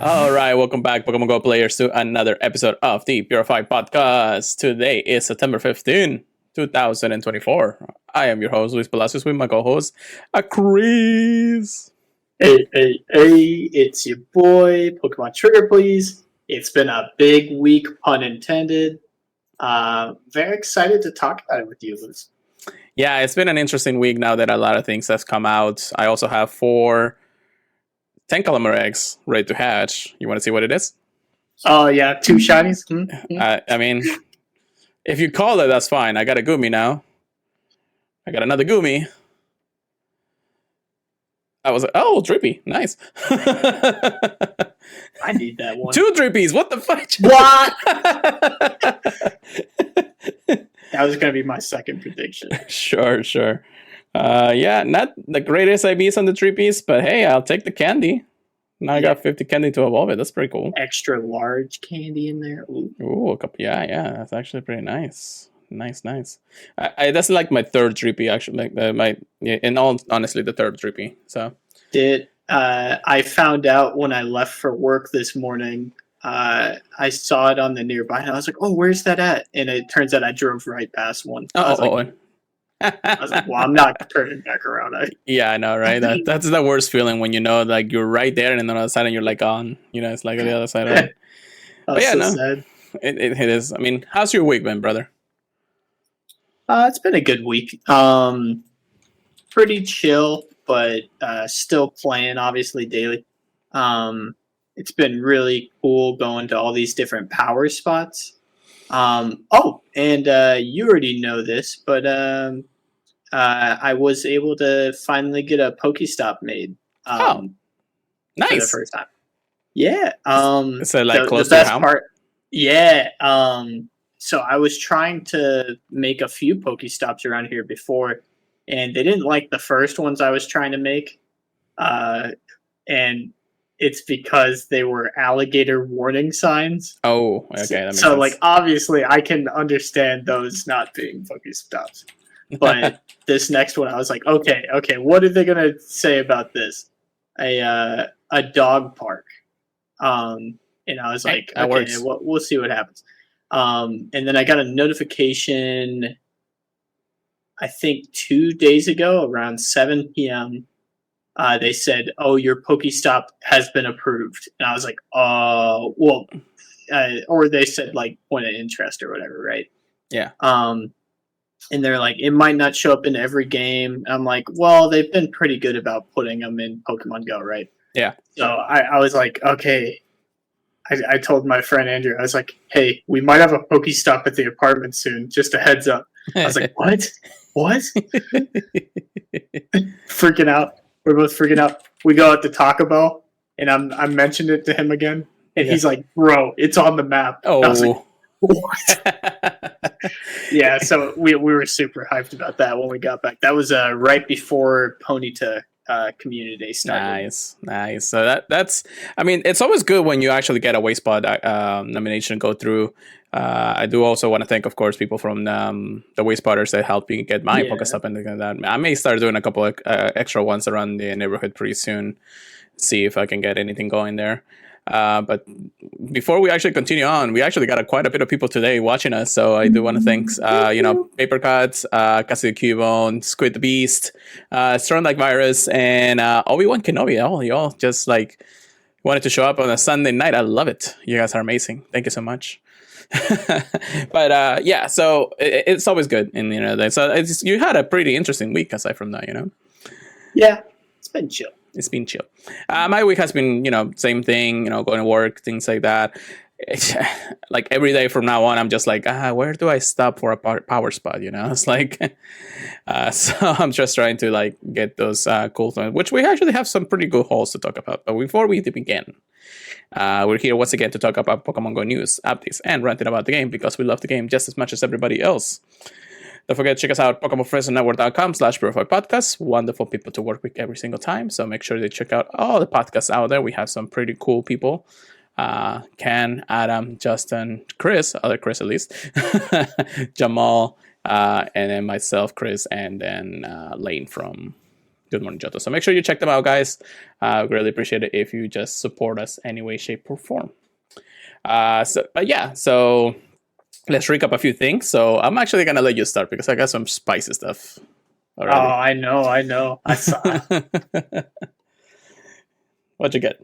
All right, welcome back, Pokemon Go players, to another episode of the Purified podcast. Today is September 15, 2024. I am your host, Luis Palacios, with my co-host, Chris. Hey, it's your boy, Pokemon Trigger, please. It's been a big week, pun intended. Very excited to talk about it with you, Luis. Yeah, it's been an interesting week now that a lot of things have come out. I also have 4 10 kilometer eggs ready to hatch. You want to see what it is? Oh, yeah, 2 shinies? I mean, if you call it, that's fine. I got a Gumi now. I got another Gumi. I was like, oh, Drippy. Nice. I need that one. 2 Drippies. What the fuck? What? That was going to be my second prediction. Sure. Yeah, not the greatest IVs on the Drippies, but hey, I'll take the candy. Now I got 50 candy to evolve it. That's pretty cool. Extra large candy in there. Ooh, a couple. Yeah. That's actually pretty nice. Nice. That's like my third Drippy, actually. In all honestly, the third Drippy. So I found out when I left for work this morning. I saw it on the nearby, and I was like, "Oh, where's that at?" And it turns out I drove right past one. I was like, "Well, I'm not turning back around." Yeah, I know, right? That's the worst feeling when you know, like, you're right there, and then on the other side, and you're like on. It's like on the other side of it. But yeah, no, sad. It is. I mean, how's your week been, brother? It's been a good week. Pretty chill, but still playing, obviously, daily. It's been really cool going to all these different power spots. And you already know this, but I was able to finally get a Pokestop made. Nice. For the first time. Yeah. So, like, close the to best your house? part. Yeah. So I was trying to make a few Pokestops around here before, and they didn't like the first ones I was trying to make. And it's because they were alligator warning signs. Oh, okay. That makes so sense. like, obviously I can understand those not being Pokestops. But this next one, I was like, okay, what are they gonna say about this? A dog park. And I was like, okay, we'll see what happens. And then I got a notification, I think 2 days ago, around 7 p.m. They said, "Oh, your Pokestop has been approved," and I was like, "Oh, well," or they said like point of interest or whatever, right? Yeah. And they're like, "It might not show up in every game." I'm like, "Well, they've been pretty good about putting them in Pokemon Go, right?" Yeah. So I was like, "Okay." I told my friend Andrew, I was like, "Hey, we might have a Pokestop at the apartment soon. Just a heads up." I was like, "What? What?" Freaking out. We're both freaking out. We go out to Taco Bell, and I mentioned it to him again, and he's like, "Bro, it's on the map." Oh. I was like, "What?" Yeah, so we were super hyped about that when we got back. That was right before Ponyta Community Day started. Nice. So that's. I mean, it's always good when you actually get a Wayspot nomination go through. I do also want to thank, of course, people from the Wayspotters that helped me get my Pokestop and things like that. I may start doing a couple of extra ones around the neighborhood pretty soon. See if I can get anything going there. But before we actually continue on, we actually got quite a bit of people today watching us. So I do want to thank, Paper Cuts, Cassidy Cubone, Squid the Beast, Storm Like Virus, and Obi-Wan Kenobi. Y'all just like wanted to show up on a Sunday night. I love it. You guys are amazing. Thank you so much. But so it's always good, and so you had a pretty interesting week aside from that, Yeah, it's been chill. It's been chill. My week has been, same thing, going to work, things like that. Like every day from now on, I'm just like, where do I stop for a power spot? It's like, so I'm just trying to like get those cool things, which we actually have some pretty good hauls to talk about. But before we begin, we're here once again to talk about Pokemon Go news, updates, and ranting about the game because we love the game just as much as everybody else. Don't forget to check us out, PokemonFriendsNetwork.com/PurifiedPodcast. Wonderful people to work with every single time. So make sure to check out all the podcasts out there. We have some pretty cool people. Ken, Adam, Justin, Chris, other Chris at least, Jamal, and then myself, Chris, and then Lane from Good Morning Johto. So make sure you check them out, guys. Really appreciate it if you just support us any way, shape, or form. So let's recap a few things. So I'm actually gonna let you start because I got some spicy stuff already. Oh, I know. I saw it. What'd you get?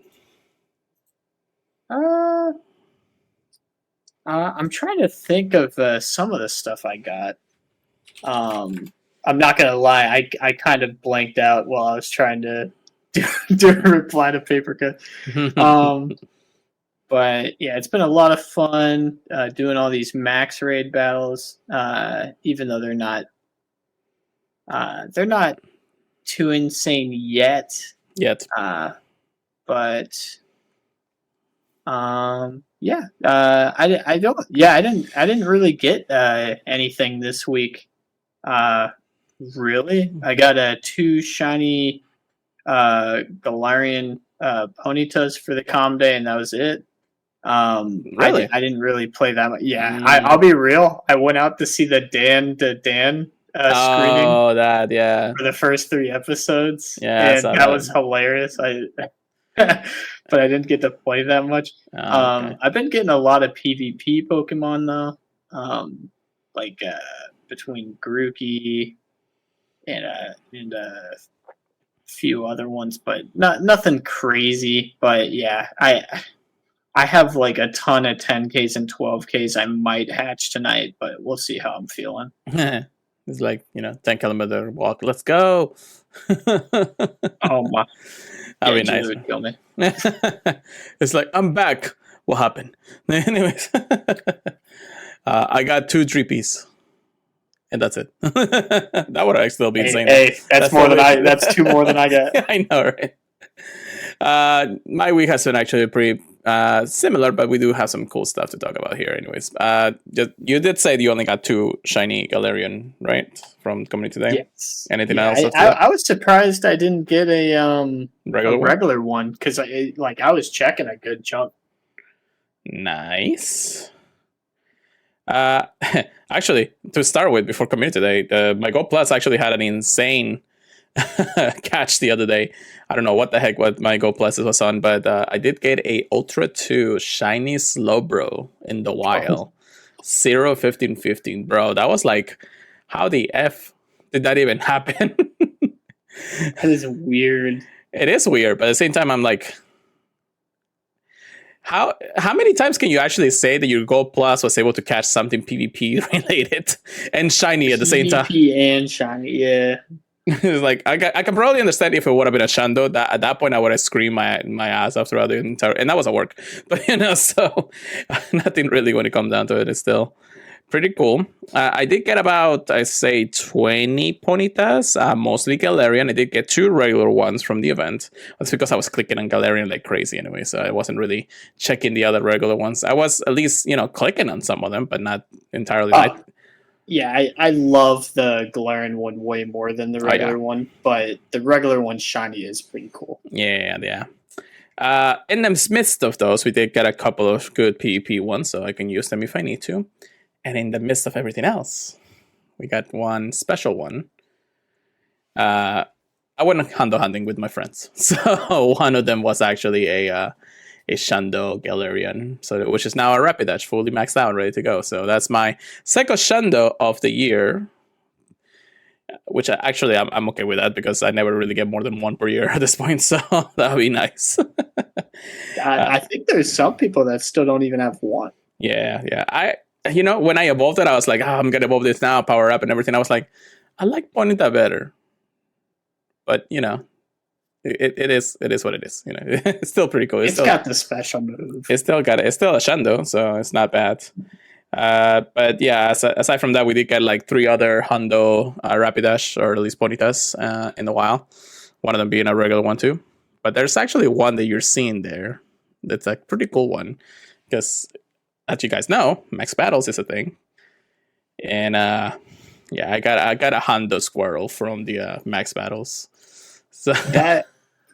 I'm trying to think of some of the stuff I got. I'm not gonna lie, I kind of blanked out while I was trying to do a reply to Papercut. But yeah, it's been a lot of fun doing all these max raid battles, even though they're not too insane yet. But yeah, I didn't really get anything this week. Really, I got 2 shiny Galarian Ponytas for the comm day, and that was it. Really? I didn't really play that much. Yeah, I'll be real. I went out to see the Dan screening. Oh, that, yeah. For the first 3 episodes. Yeah, and that was hilarious. But I didn't get to play that much. Oh, okay. I've been getting a lot of PvP Pokemon though. Like between Grookey and a few other ones, but nothing crazy. But yeah, I have like a ton of 10Ks and 12Ks I might hatch tonight, but we'll see how I'm feeling. It's like, 10-kilometer walk. Let's go. Oh my. That'd be nice. Would kill me. It's like, I'm back. What happened? Anyways. I got 2 Dreepies. And that's it. That would actually still be insane. Hey, that's 2 more than I got. I know, right? My week has been actually pretty similar, but we do have some cool stuff to talk about here anyways. You did say you only got 2 shiny Galarian, right? From Community Day? Yes. Anything else? I was surprised I didn't get a regular one because I was checking a good chunk. Nice. Actually, to start with, before Community Day, my Go Plus actually had an insane catch the other day. I don't know what the heck what my Go Plus was on, but I did get a Ultra 2 shiny Slowbro in the wild. 0-15-15, bro. That was like, how the F did that even happen? That is weird. It is weird, but at the same time, I'm like, how many times can you actually say that your Gold Plus was able to catch something PvP related and shiny at the same time? PvP and shiny, yeah. It's like I can probably understand if it would have been a Shando. That at that point I would have screamed my ass off throughout the entire, and that was a work. But so nothing really when it comes down to it. It's still pretty cool. I did get about, I say, 20 Ponytas, mostly Galarian. I did get 2 regular ones from the event. That's because I was clicking on Galarian like crazy anyway, so I wasn't really checking the other regular ones. I was at least, clicking on some of them, but not entirely. Yeah, I love the Galarian one way more than the regular one, but the regular one shiny is pretty cool. Yeah. In the midst of those, we did get a couple of good PvP ones, so I can use them if I need to. And in the midst of everything else, we got one special one. I went Hondo hunting with my friends, so one of them was actually a Shando Galarian, which is now a Rapidash, fully maxed out, ready to go. So that's my second Shando of the year, which I'm okay with that because I never really get more than 1 per year at this point, so that would be nice. I think there's some people that still don't even have 1. Yeah. When I evolved it, I was like, I'm gonna evolve this now, power up and everything. I was like, I like Ponyta better, but It is what it is. It's still pretty cool. It's got the special move. It's still a Shando, so it's not bad. But yeah, aside from that, we did get like 3 other Hondo Rapidash, or at least Ponytas, in the wild. One of them being a regular one too. But there's actually one that you're seeing there. That's a pretty cool one because, as you guys know, Max Battles is a thing. And I got a Hondo Squirrel from the Max Battles. So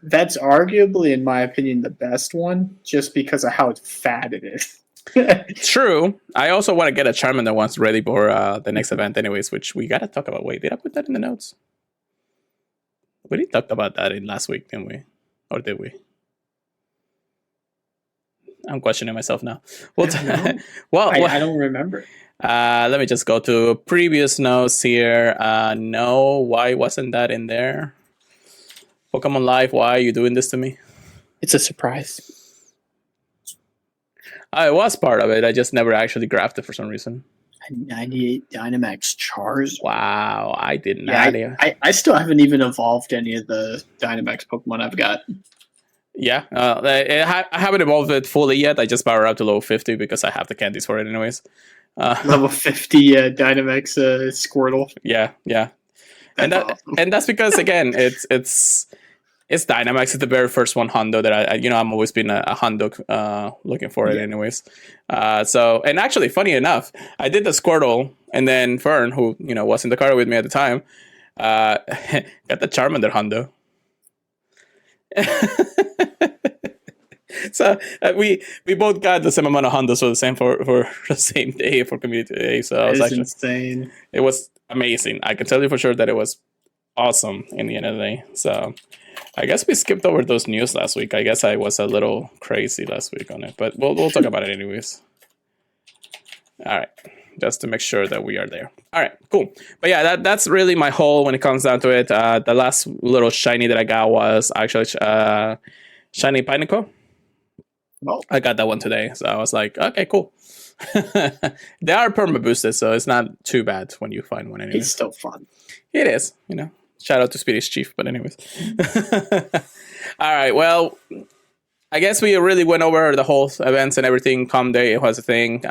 that's arguably, in my opinion, the best one, just because of how fat it is. True. I also want to get a Charmander once ready for the next event anyways, which we got to talk about. Wait, did I put that in the notes? We didn't talk about that in last week, didn't we? Or did we? I'm questioning myself now. Well, I don't remember. Let me just go to previous notes here. No, why wasn't that in there? Pokemon Live, why are you doing this to me? It's a surprise. I was part of it. I just never actually grabbed it for some reason. 98 Dynamax Chars. Wow, I did not. Yeah, I still haven't even evolved any of the Dynamax Pokemon I've got. Yeah, I haven't evolved it fully yet. I just powered up to level 50 because I have the candies for it anyways. Level 50 Dynamax Squirtle. Yeah. That's awesome. And that's because, again, it's Dynamax. It's the very first one Hondo that I'm always been a Hondo looking for it anyways. So, and actually, funny enough, I did the Squirtle, and then Fern, who was in the car with me at the time, got the Charmander Hondo. So we both got the same amount of Hondas for the same for the same day for community day. So I was actually insane. It was amazing. I can tell you for sure that it was awesome in the end of the day. So I guess we skipped over those news last week. I guess I was a little crazy last week on it, but we'll talk about it anyways. All right, just to make sure that we are there. All right, cool. But yeah, that's really my haul when it comes down to it. The last little shiny that I got was actually shiny Pineco. Oh. I got that one today, so I was like, okay, cool. They are perma boosted, so it's not too bad when you find one anyway. It's still fun. It is, Shout out to Speedy's Chief, but anyways. All right, well, I guess we really went over the whole events and everything. Come day, it was a thing.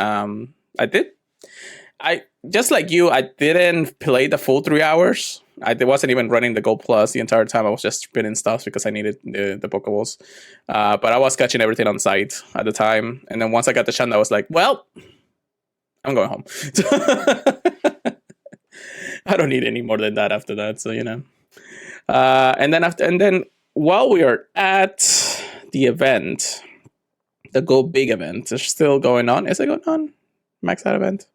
I just like you, I didn't play the full 3 hours. I wasn't even running the Gold Plus the entire time. I was just spinning stuff because I needed the Pokeballs. But I was catching everything on site at the time. And then once I got the shot, I was like, well, I'm going home. I don't need any more than that after that. So, and then while we are at the event, the Go Big event is still going on. Is it going on? Max Out event?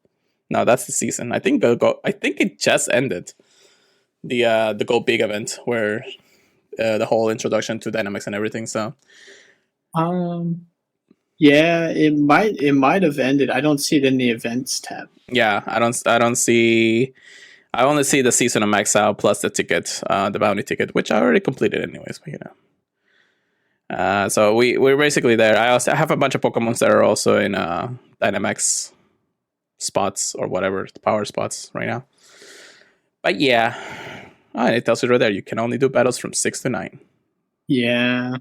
No, that's the season. I think it just ended. The Go Big event where the whole introduction to dynamics and everything. So, yeah, it might have ended. I don't see it in the events tab. Yeah, I don't see. I only see the season of Max Out plus the ticket, the bounty ticket, which I already completed anyways. But so we're basically there. I have a bunch of Pokemons that are also in Dynamax spots or whatever, the power spots right now. But yeah, and it tells you right there, you can only do battles from 6 to 9. Yeah.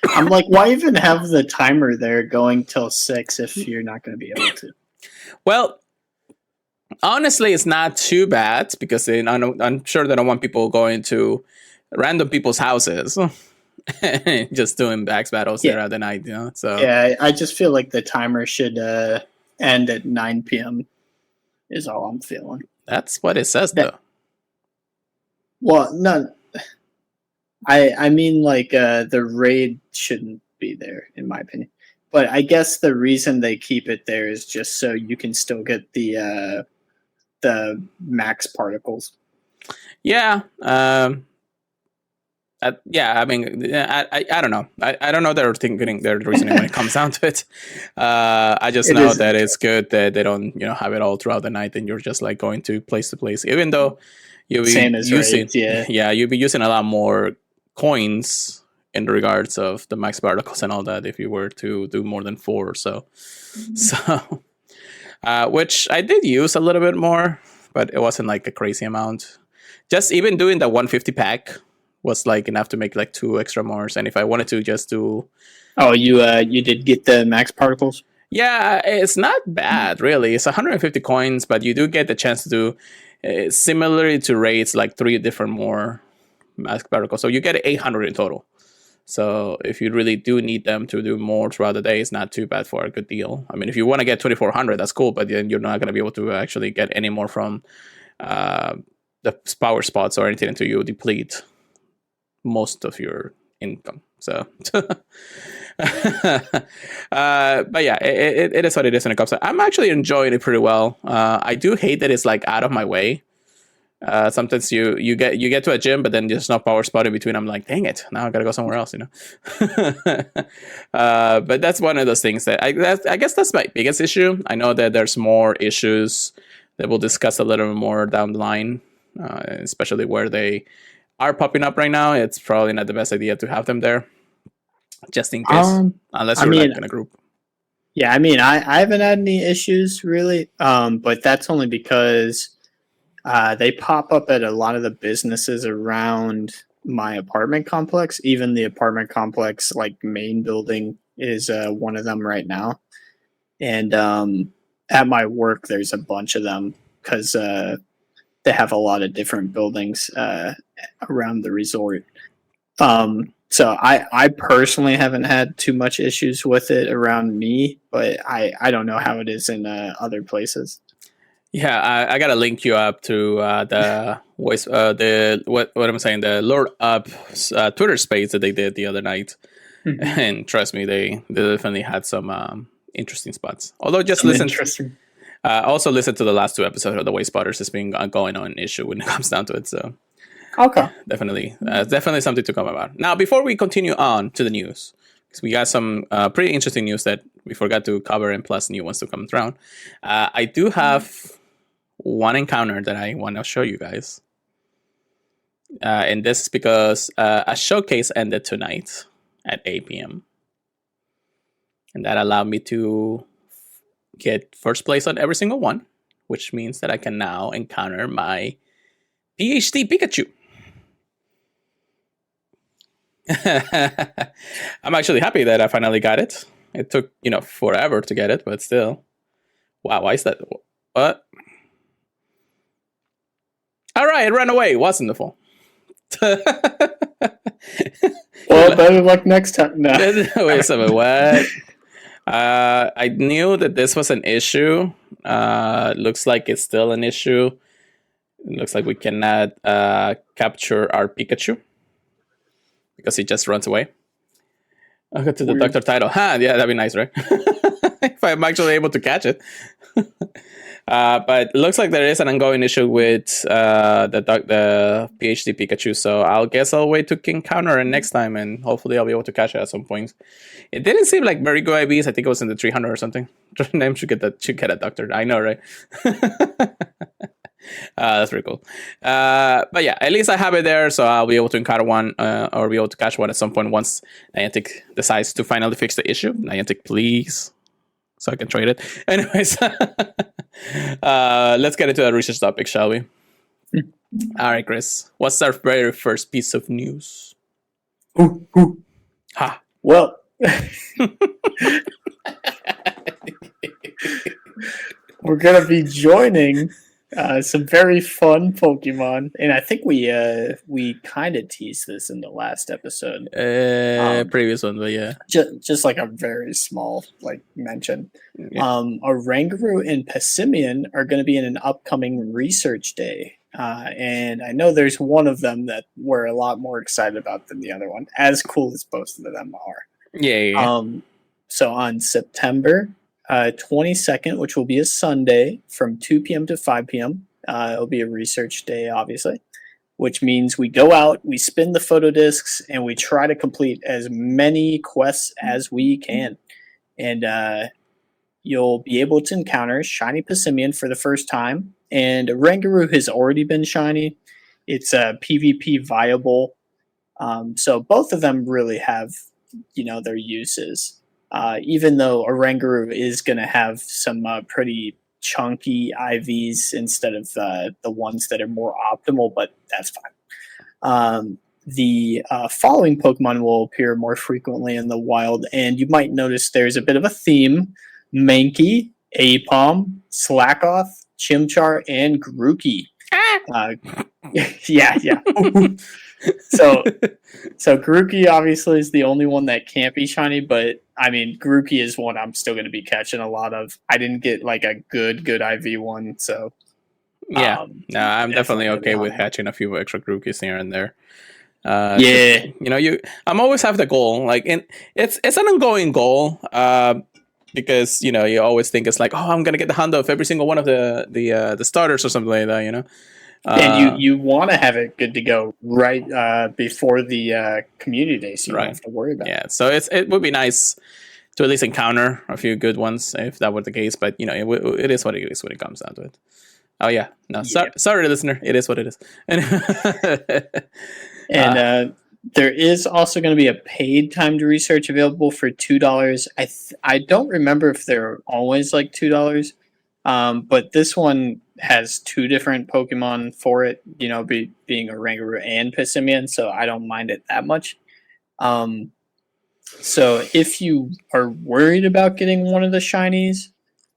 I'm like, why even have the timer there going till 6 if you're not going to be able to? Well, honestly, it's not too bad because I'm sure they don't want people going to random people's houses just doing Bax battles there at the night, So yeah, I just feel like the timer should end at 9 p.m. is all I'm feeling. That's what it says, though. Well, no. I mean, like, the raid shouldn't be there, in my opinion. But I guess the reason they keep it there is just so you can still get the max particles. Yeah. Yeah, I mean, I don't know. I don't know their reasoning when it comes down to it. I just know that it's good that they don't, have it all throughout the night, and you're just like going to place, even though you'll be using, you'll be using a lot more coins in regards of the max particles and all that if you were to do more than 4 or so. Mm-hmm. So, which I did use a little bit more, but it wasn't like a crazy amount. Just even doing the 150 pack was like enough to make like 2 extra mores. And if I wanted to just do... Oh, you did get the max particles? Yeah, it's not bad, really. It's 150 coins, but you do get the chance to do, similarly to raids, like 3 different more max particles. So you get 800 in total. So if you really do need them to do more throughout the day, it's not too bad for a good deal. I mean, if you want to get 2,400, that's cool, but then you're not going to be able to actually get any more from the power spots or anything until you deplete most of your income. So, but yeah, it is what it is when it comes to. I'm actually enjoying it pretty well. I do hate that it's like out of my way. Sometimes you get to a gym, but then there's no power spot in between. I'm like, dang it, now I gotta go somewhere else, But that's one of those things that I guess that's my biggest issue. I know that there's more issues that we'll discuss a little more down the line, especially where they are popping up right now. It's probably not the best idea to have them there, just in case, unless you're like in a group. Yeah, I mean, I haven't had any issues really, but that's only because they pop up at a lot of the businesses around my apartment complex. Even the apartment complex, like main building, is one of them right now. And at my work, there's a bunch of them because they have a lot of different buildings around the resort. So I personally haven't had too much issues with it around me, but I don't know how it is in other places. Yeah, I gotta link you up to the voice, what am I saying? The Lord Up Twitter space that they did the other night, and trust me, they definitely had some interesting spots. Although just listen, also listen to the last 2 episodes of the Way Spotters. It's been going on issue when it comes down to it. So okay, definitely something to come about. Now, before we continue on to the news, because we got some pretty interesting news that we forgot to cover, and plus new ones to come around. I do have one encounter that I want to show you guys. And this is because a showcase ended tonight at 8 p.m. And that allowed me to get first place on every single one, which means that I can now encounter my PhD Pikachu. I'm actually happy that I finally got it. It took, forever to get it, but still. Wow, why is that? What? All right, it ran away. Wonderful. Well, better luck next time. No. Wait a second, what? I knew that this was an issue. Looks like it's still an issue. It looks like we cannot capture our Pikachu because he just runs away. I'll go to the Doctor title. Yeah, that'd be nice, right? If I'm actually able to catch it. But it looks like there is an ongoing issue with the PhD Pikachu, so I'll wait to encounter it next time, and hopefully I'll be able to catch it at some point. It didn't seem like very good IVs. I think it was in the 300 or something. Name should get a doctor. I know, right? That's pretty cool. But yeah, at least I have it there, so I'll be able to encounter one or be able to catch one at some point once Niantic decides to finally fix the issue. Niantic, please. So I can trade it. Anyways, let's get into the research topic, shall we? All right, Chris. What's our very first piece of news? Ha. Well, we're going to be joining some very fun Pokemon, and I think we kind of teased this in the last episode, previous one, but yeah, just like a very small mention. Yeah. Oranguru and Passimian are going to be in an upcoming research day, and I know there's one of them that we're a lot more excited about than the other one. As cool as both of them are, yeah. So on September 22nd, which will be a Sunday from 2 p.m. to 5 p.m. It'll be a research day, obviously, which means we go out, we spin the photo discs, and we try to complete as many quests as we can. And you'll be able to encounter Shiny Passimian for the first time. And Oranguru has already been shiny. It's PvP viable. So both of them really have, their uses. Even though Oranguru is going to have some pretty chunky IVs instead of the ones that are more optimal, but that's fine. The following Pokemon will appear more frequently in the wild, and you might notice there's a bit of a theme. Mankey, Apom, Slackoth, Chimchar, and Grookey. Yeah. So Grookey obviously is the only one that can't be shiny, but I mean Grookey is one I'm still going to be catching a lot of. I didn't get a good IV one, so yeah. No, I'm definitely okay with hatching a few extra Grookeys here and there. Yeah, I'm always have the goal. It's an ongoing goal. Because you always think it's like, oh, I'm gonna get the hundo of every single one of the starters or something like that. And you want to have it good to go right before the community day, so you don't have to worry about it. Yeah, so it would be nice to at least encounter a few good ones if that were the case. But it is what it is when it comes down to it. Oh yeah, no, sorry, listener. It is what it is. And there is also going to be a paid time to research available for $2. I don't remember if they're always like $2, but this one has 2 different Pokemon for it. Being a Oranguru and Pissimian, so I don't mind it that much. So if you are worried about getting one of the shinies,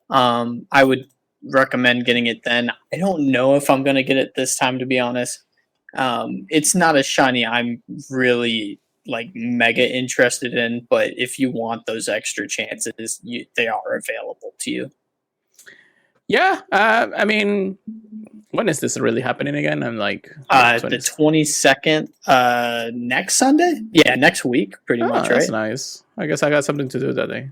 I would recommend getting it then. I don't know if I'm going to get it this time, to be honest. It's not a shiny I'm really mega interested in, but if you want those extra chances, they are available to you. Yeah, I mean, when is this really happening again? I'm like the 22nd, next Sunday. Yeah, next week, pretty much. Right. That's nice. I guess I got something to do that day.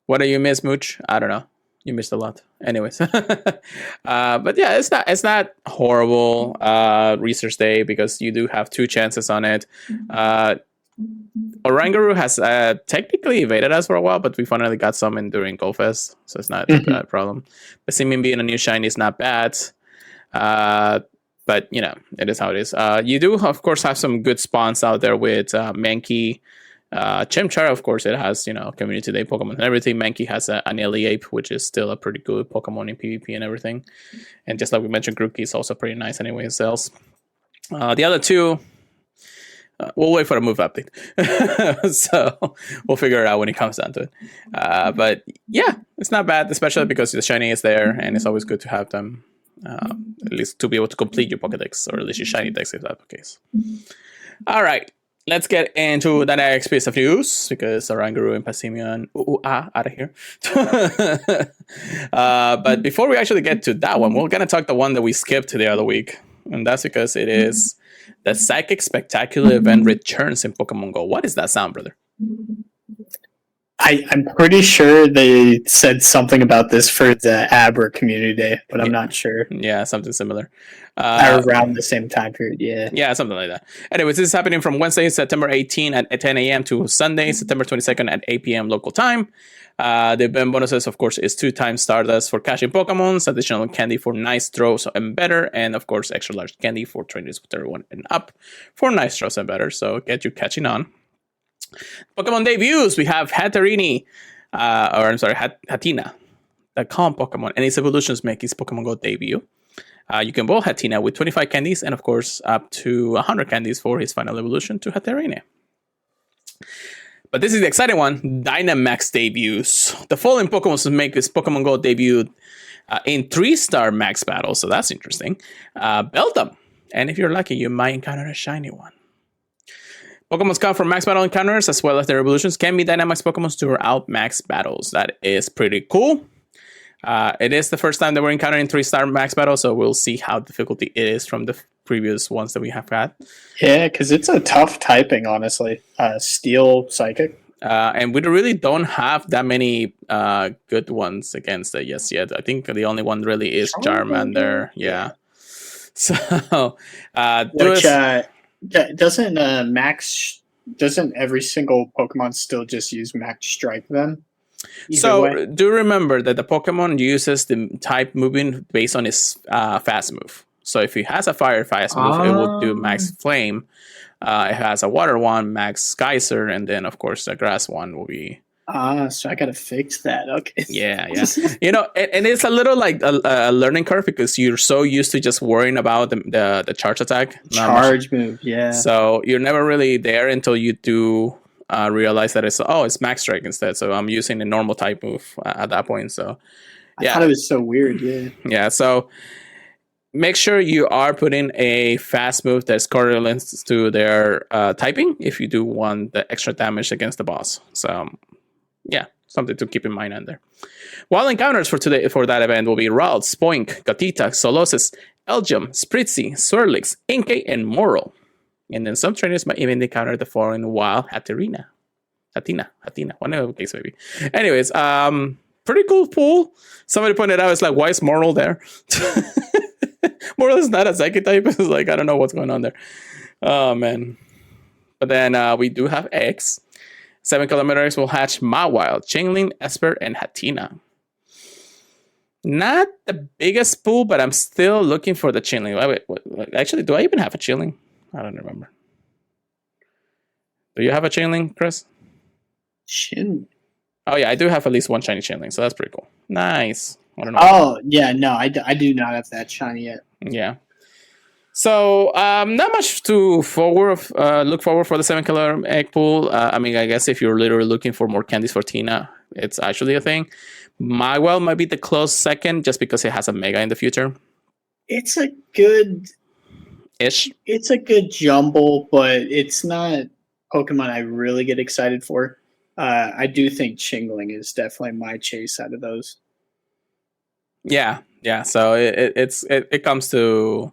What do you miss, Mooch? I don't know. You missed a lot. Anyways. But yeah, it's not horrible research day because you do have 2 chances on it. Oranguru has technically evaded us for a while, but we finally got some in during Go Fest, so it's not a problem. Pissimian being a new shiny is not bad. But it is how it is. You do of course have some good spawns out there with Mankey. Chimchar, of course, it has, community day Pokemon and everything. Mankey has an Ape, which is still a pretty good Pokemon in PvP and everything. And just like we mentioned, Grookey is also pretty nice anyway, it sells. The other 2, we'll wait for the move update. So we'll figure it out when it comes down to it. But yeah, it's not bad, especially because the shiny is there, and it's always good to have them, at least to be able to complete your Pokedex, or at least your shiny dex if that's the case. All right. Let's get into the next piece of news because Oranguru and Pissimian out of here. But before we actually get to that one, we're going to talk the one that we skipped the other week. And that's because it is the Psychic Spectacular event returns in Pokemon Go. What is that sound, brother? I'm pretty sure they said something about this for the Abra Community Day, but I'm not sure. Yeah, something similar. Around the same time period, yeah. Yeah, something like that. Anyways, this is happening from Wednesday, September 18 at 10 a.m. to Sunday, September 22nd at 8 p.m. local time. The event bonuses, of course, is 2 times Stardust for catching Pokemons, additional candy for nice throws and better, and, of course, extra large candy for trainers with 31 and up for nice throws and better. So get you catching on. Pokemon debuts. We have Haterini, Hatina, the calm Pokemon, and its evolutions make his Pokemon Go debut. You can bowl Hatina with 25 candies and, of course, up to 100 candies for his final evolution to Haterini. But this is the exciting one, Dynamax debuts. The following Pokemon make his Pokemon Go debut in 3-star max battles, so that's interesting. Beldum, and if you're lucky, you might encounter a shiny one. Pokemon's come from max battle encounters as well as their evolutions can be Dynamax Pokemon throughout max battles. That is pretty cool. It is the first time that we're encountering 3-star max battle, so we'll see how difficult it is from the previous ones that we have had. Yeah, because it's a tough typing, honestly. Steel, Psychic. And we really don't have that many good ones against it yet. I think the only one really is Charmander. Yeah. So, doesn't every single Pokemon still just use Max Strike then? So do remember that the Pokemon uses the type moving based on its fast move. So if it has a fire fast move, it will do Max Flame. It has a water one, Max Geyser, and then of course the grass one will be. So I gotta fix that. Okay. Yeah. And it's a little like a learning curve because you're so used to just worrying about the charge attack, charge move. Yeah. So you're never really there until you do realize that it's Max Strike instead. So I'm using a normal type move at that point. So yeah, I thought it was so weird. Yeah. Yeah. So make sure you are putting a fast move that's correlates to their typing if you do want the extra damage against the boss. So. Yeah, something to keep in mind on there. Wild encounters for today for that event will be Ralts, Spoink, Gatita, Solosis, Elgium, Spritzy, Swirlix, Inkay, and Moral. And then some trainers might even encounter the following wild Hatina, whatever the case may be. Anyways, pretty cool pool. Somebody pointed out, it's like, why is Moral there? Moral is not a psychic type. It's like, I don't know what's going on there. Oh, man. But then we do have eggs. 7 kilometers will hatch Mawile, Chingling, Esper, and Hatina. Not the biggest pool, but I'm still looking for the Chingling. Wait, actually, do I even have a Chingling? I don't remember. Do you have a Chingling, Chris? Chin. Oh, yeah, I do have at least one shiny Chingling, so that's pretty cool. Nice. I don't know. Oh, yeah, no, I do not have that shiny yet. Yeah. So, not much to look forward for the 7 killer egg pool. I mean, I guess if you're literally looking for more candies for Tina, it's actually a thing. Mywell might be the close second just because it has a mega in the future. It's a good ish. It's a good jumble, but it's not Pokemon I really get excited for. I do think Chingling is definitely my chase out of those. Yeah. So it comes to,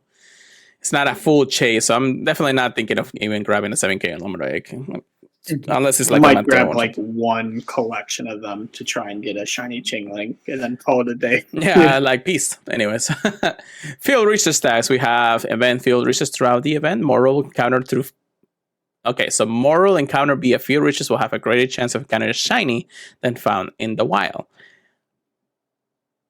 it's not a full chase. So I'm definitely not thinking of even grabbing a 7K Unlimited egg. Unless it's like I might grab like one collection of them to try and get a shiny Chingling and then call it a day. Yeah, like peace. Anyways, field research stats. We have event field research throughout the event. Moral encounter through. Okay, so Moral encounter via field research will have a greater chance of encountering shiny than found in the wild.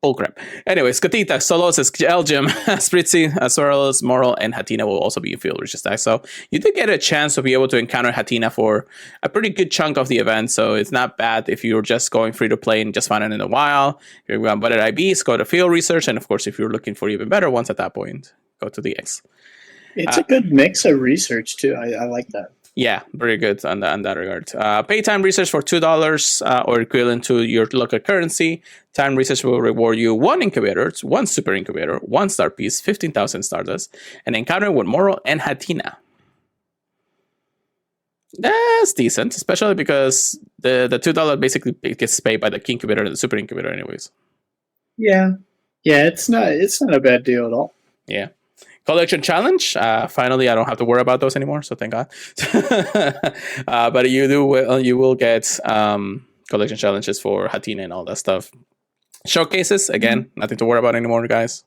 Bullcrap. Anyways, Katita, Solosis, Elgim, Spritzy, Sorrels, Moral, and Hatina will also be in field research stacks. So you did get a chance to be able to encounter Hatina for a pretty good chunk of the event. So it's not bad if you're just going free to play and just find it in the wild. If you're going better IBs, go to field research. And of course, if you're looking for even better ones at that point, go to the X. It's a good mix of research too. I like that. Yeah, very good on that regard. Pay time research for $2 or equivalent to your local currency. Time research will reward you 1 incubator, 1 super incubator, 1 star piece, 15,000 stardust, and encounter with Moral and Hatina. That's decent, especially because the $2 basically gets paid by the incubator and the super incubator, anyways. Yeah, it's not a bad deal at all. Yeah. Collection challenge. Finally, I don't have to worry about those anymore, so thank God. But you will get collection challenges for Hatina and all that stuff. Showcases, again, nothing to worry about anymore, guys.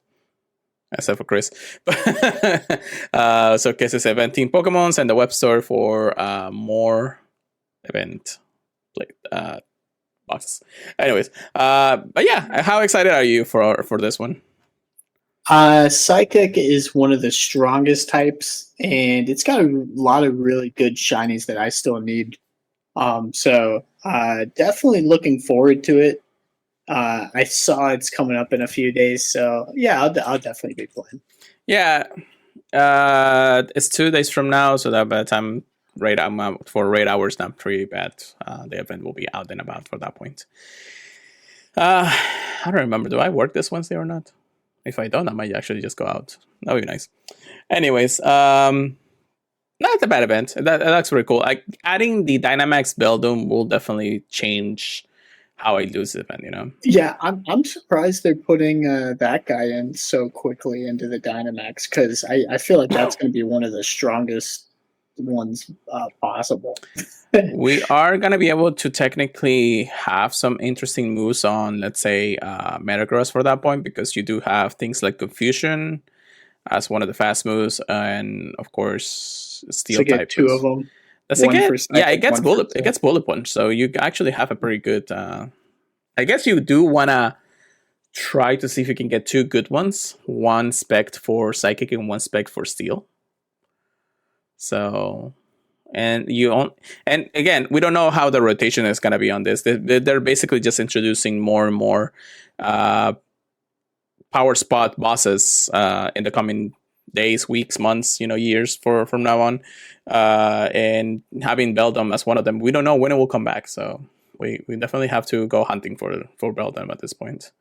Except for Chris. Showcases event team Pokemons and the web store for more event boxes. Anyways, but yeah, how excited are you for this one? Psychic is one of the strongest types, and it's got a lot of really good shinies that I still need. So definitely looking forward to it. I saw it's coming up in a few days, so yeah, I'll definitely be playing. Yeah, it's 2 days from now, so that by the time I'm out for raid hours, not pretty bad. The event will be out and about for that point. I don't remember. Do I work this Wednesday or not? If I don't, I might actually just go out. That would be nice. Anyways, not a bad event. That looks pretty cool. Like adding the Dynamax Beldum will definitely change how I lose the event, you know? Yeah, I'm surprised they're putting that guy in so quickly into the Dynamax, because I feel like that's going to be one of the strongest ones possible. We are going to be able to technically have some interesting moves on, let's say, Metagross for that point, because you do have things like Confusion as one of the fast moves, and of course, Steel type. 2 of them. It gets bullet punch, so you actually have a pretty good. I guess you do want to try to see if you can get 2 good ones, 1 spec for Psychic and 1 spec for Steel. So. And again, we don't know how the rotation is going to be on this. They're basically just introducing more and more power spot bosses in the coming days, weeks, months, years from now on. And having Beldum as one of them, we don't know when it will come back. So we definitely have to go hunting for Beldum at this point.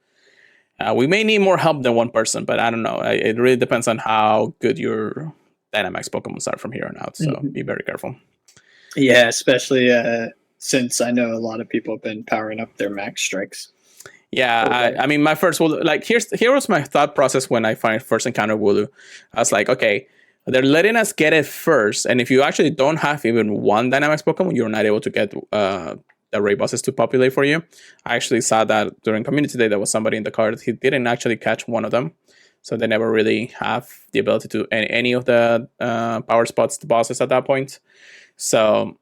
We may need more help than one person, but I don't know. It really depends on how good your Dynamax Pokemon are from here on out, so be very careful. Yeah, especially since I know a lot of people have been powering up their max strikes. Yeah, I mean, my first Wooloo, like here was my thought process when I first encountered Wooloo. I was like, okay, they're letting us get it first, and if you actually don't have even 1 Dynamax Pokemon, you're not able to get the raid bosses to populate for you. I actually saw that during community day. There was somebody in the card. He didn't actually catch one of them, so they never really have the ability to any of the power spots, the bosses at that point. So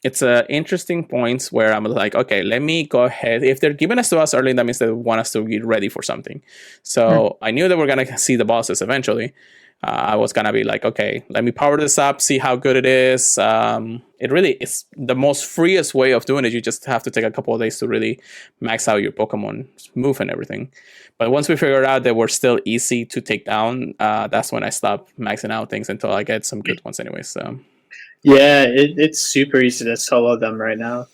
it's an interesting point where I'm like, okay, let me go ahead. If they're giving us to us early, that means they want us to get ready for something. So I knew that we're gonna see the bosses eventually. I was gonna be like, okay, let me power this up, see how good it is. It really is the most freest way of doing it. You just have to take a couple of days to really max out your Pokemon move and everything. But once we figured out that we're still easy to take down, that's when I stopped maxing out things until I get some good ones anyway. So yeah, it's super easy to solo them right now.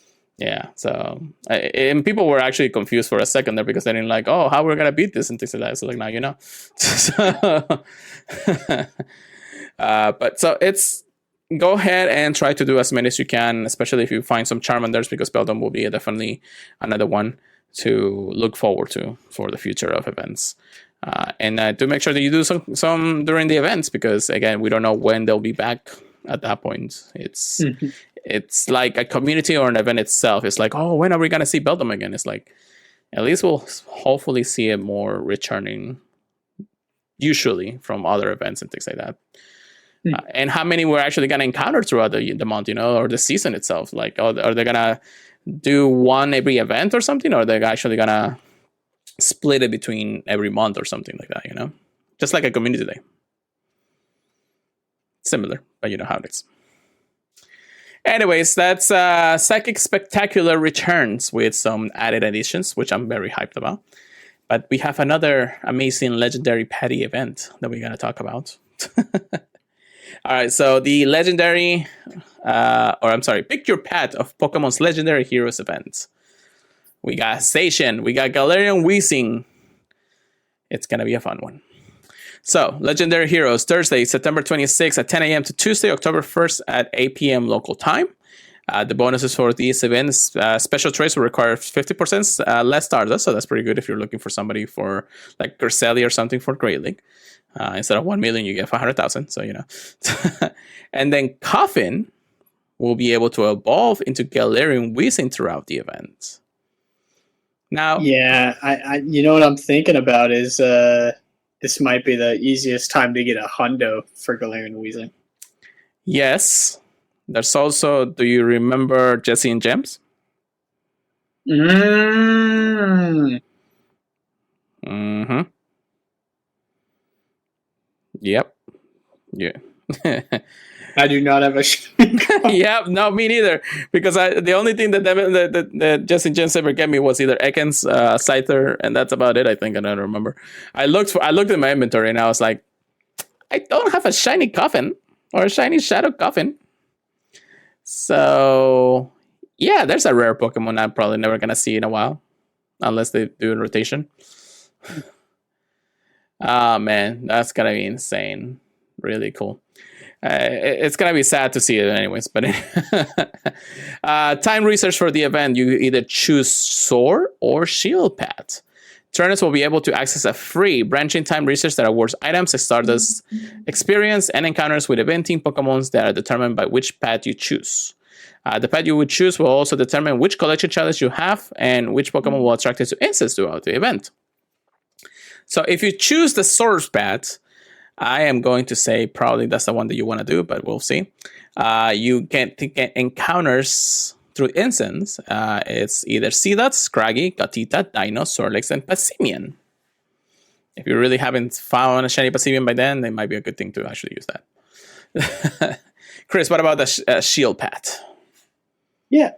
yeah, so and people were actually confused for a second there because they didn't like, oh, how we're gonna beat this and things like that. So like, now you know. But so it's go ahead and try to do as many as you can, especially if you find some Charmanders, because Beldum will be definitely another one to look forward to for the future of events. And do make sure that you do some during the events, because again, we don't know when they'll be back at that point. It's like a community or an event itself. It's like, oh, when are we gonna see Beldum again? It's like, at least we'll hopefully see it more returning, usually from other events and things like that. And how many we're actually gonna encounter throughout the month, or the season itself. Like, are they gonna do one every event or something, or are they actually gonna split it between every month or something like that? Just like a community day. Similar, but you know how it is. Anyways, that's Psychic Spectacular returns with some added additions, which I'm very hyped about. But we have another amazing legendary petty event that we're going to talk about. All right, so the legendary, pick your pet of Pokemon's Legendary Heroes event. We got Zacian, we got Galarian Weezing. It's going to be a fun one. So, Legendary Heroes, Thursday, September 26th at 10 a.m. to Tuesday, October 1st at 8 p.m. local time. The bonuses for these events, special trades will require 50% less Stardust, so that's pretty good if you're looking for somebody for like Griseli or something for Great League. Instead of 1 million, you get 500,000, so And then Coffin will be able to evolve into Galarian Weezing throughout the event. Now, yeah, I you know what I'm thinking about is this might be the easiest time to get a hundo for Galarian Weezing. Yes. There's also, do you remember Jesse and Gems? Mm-hmm. Yep. Yeah. I do not have a yeah, no, me neither. Because the only thing that Jesse and Gems ever get me was either Ekans, Scyther, and that's about it, I think. I don't remember. I looked at my inventory and I was like, I don't have a shiny Coffin or a shiny Shadow Coffin. So yeah, there's a rare Pokemon I'm probably never gonna see in a while, unless they do a rotation. Oh man, that's gonna be insane. Really cool. It's gonna be sad to see it anyways, but time research for the event, you either choose Sword or Shield Path. Turners will be able to access a free branching time research that awards items, Stardust experience, and encounters with eventing Pokemons that are determined by which path you choose. The path you would choose will also determine which collection challenge you have and which Pokemon will attract you to instance throughout the event. So if you choose the Swords path, I am going to say probably that's the one that you want to do, but we'll see. You can get encounters through instance. It's either Seedot, Scraggy, Gatita, Dino, Sorlex, and Passimian. If you really haven't found a shiny Passimian by then, it might be a good thing to actually use that. Chris, what about the Shield path? Yeah,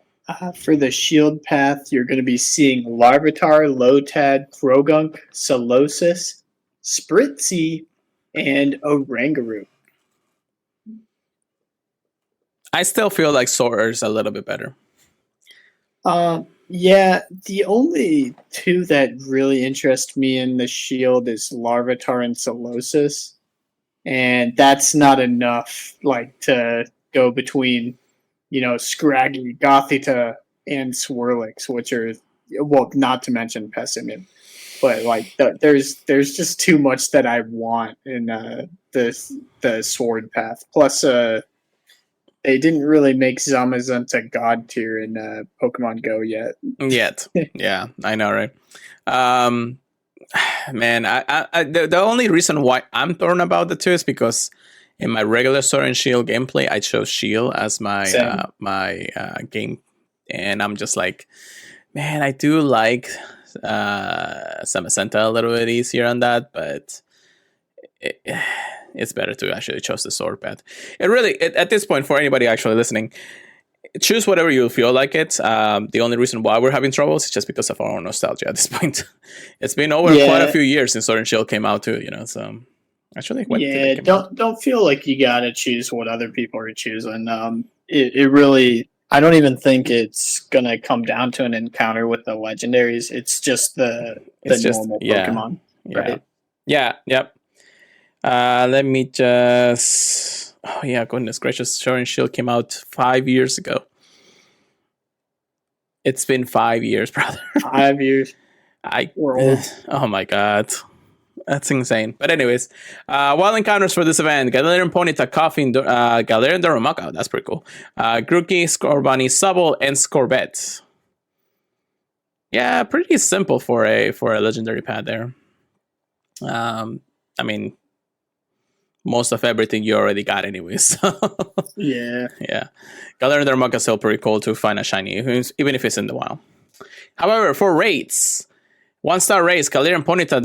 for the Shield path, you're going to be seeing Larvitar, Lotad, Krogunk, Solosis, Spritzy, and Oranguru. I still feel like Sword is a little bit better. Yeah, the only two that really interest me in the Shield is Larvitar and Solosis. And that's not enough, like, to go between, Scraggy, Gothita, and Swirlix, which are, well, not to mention Pessimian. But, like, there's just too much that I want in the Sword path. Plus, They didn't really make Zamazenta god tier in Pokemon Go yet. Yeah, I know, right? Um, man, the only reason why I'm torn about the two is because in my regular Sword and Shield gameplay, I chose Shield as my game, and I'm just like, man, I do like Samacenta a little bit easier on that, but it's better to actually choose the sword path. It really, at this point, for anybody actually listening, choose whatever you feel like it. The only reason why we're having troubles is just because of our own nostalgia at this point. It's been over quite a few years since Sword and Shield came out too, so actually don't feel like you gotta choose what other people are choosing. It really, I don't even think it's gonna come down to an encounter with the legendaries. It's just the normal Pokemon, right? Yep. Let me just... Oh, yeah, goodness gracious. Sword and Shield came out 5 years ago. It's been 5 years, brother. 5 years. We're old. Oh, my God. That's insane. But anyways, wild encounters for this event. Galarian Ponyta, Coughing, Galarian Darumaka. That's pretty cool. Grookey, Scorbunny, Subble, and Scorbett. Yeah, pretty simple for a legendary pad there. I mean, most of everything you already got anyways. Yeah. Galarian Darumaka is still pretty cool to find a shiny, even if it's in the wild. However, for raids, 1-star raids, Galarian Ponyta,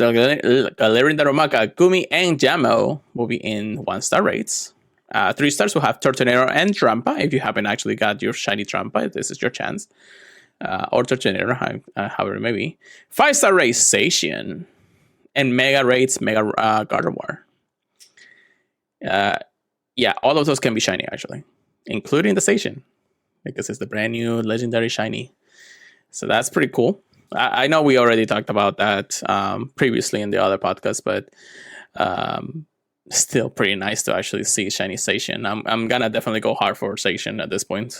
Galarian Darumaka, Gumi, and Jamo will be in 1-star raids. 3 stars will have Tortonero and Trampa. If you haven't actually got your shiny Trampa, this is your chance. Or Tortonero, however it may be. 5-star raids, Zacian. And Mega raids, Mega Gardevoir. All of those can be shiny, actually. Including the Zacian. Because it's the brand new legendary shiny. So that's pretty cool. I know we already talked about that previously in the other podcast, but still pretty nice to actually see shiny Zacian. I'm gonna definitely go hard for Zacian at this point.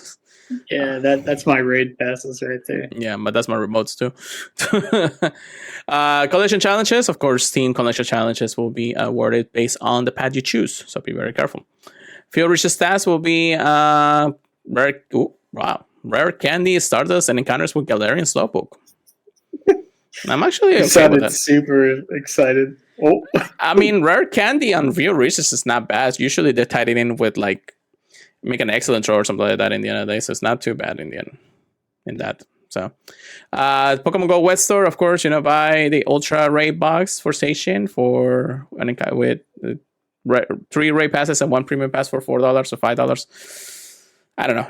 Yeah, that's my raid passes right there. Yeah, but that's my remotes too. Collection challenges, of course, team collection challenges will be awarded based on the pad you choose, so be very careful. Field reach stats will be rare candy, Stardust, and encounters with Galarian Slowpoke. I'm actually okay with that. Super excited. Oh, I mean, rare candy on Field Reaches is not bad. Usually they tied it in with like make an excellent throw or something like that in the end of the day, so it's not too bad in the end. In that, so Pokemon Go Web Store, of course, buy the Ultra Ray box for Zacian for with 3 Ray passes and 1 premium pass for $4 or $5. I don't know.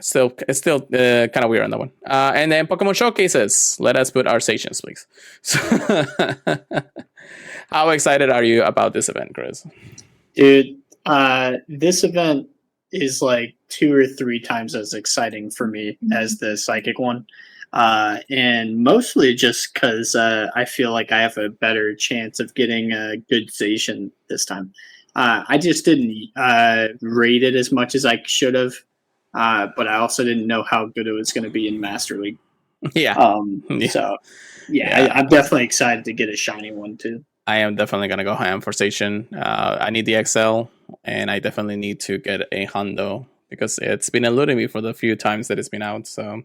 It's still kind of weird on that one. And then Pokemon Showcases. Let us put our Zacians, please. So how excited are you about this event, Chris? Dude, this event is like 2 or 3 times as exciting for me as the Psychic one. And mostly just because I feel like I have a better chance of getting a good Zacian this time. I just didn't rate it as much as I should have. But I also didn't know how good it was going to be in Master League. Yeah. So, I'm definitely excited to get a shiny one too. I am definitely going to go ham for Zacian. I need the XL, and I definitely need to get a Hondo because it's been eluding me for the few times that it's been out. So,